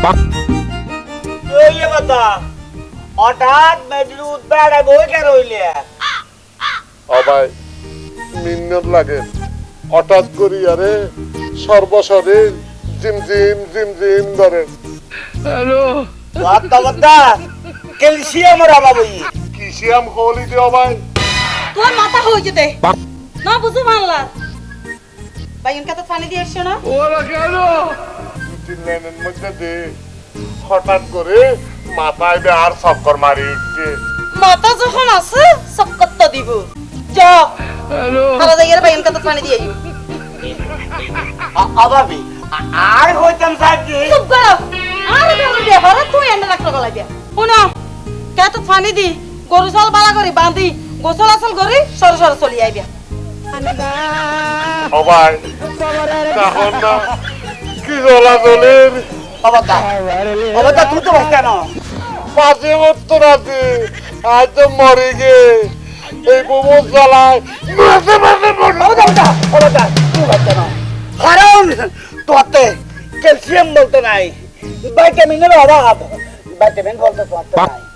ওই বাতা হঠাৎ মেজরুদ বেড়ে বই কে রইলে ও ভাই মিন্নত লাগে হঠাৎ করি আরে সর্বশরীর জিম জিম জিম জিম ধরে বাতা বাতা ক্যালসিয়ামের অভাব হই কিসিয়াম হলি দিও ভাই তোর মাথা হয়ে যেতে না বুঝু মানলা ভাইয়ের কাছে পানি দিয়ে এসছো না দুটি লাইনের মধ্যে দে হঠাৎ করে মাথায় আর চক্কর মারি উঠছে মাথা যখন আছে সক্কত দিব যা খালা যাইয়ের ভাইয়ের কাছে পানি দিয়ে আইও অভাবী আর হইতাম সাজি চুপ করো আর বেলা ব্যাপার তুই এনে রাখতে গলাই দিয়া শুনো কাতে পানি দি গরু চাল বালা করে বাঁধি গোসল আসল করে সর সর চলি আইবা ও ভাই তখন না কি জ্বলা জ্বলের অবাতা অবাতা তুই তো বসতে না মাঝে মতো রাতে আজ তো মরে গে এই বোমো জ্বালায় মাঝে মাঝে মরে অবাতা অবাতা তুই বসতে না কারণ তোতে ক্যালসিয়াম বলতে নাই ভিটামিনের অভাব ভিটামিন বলতে তোতে নাই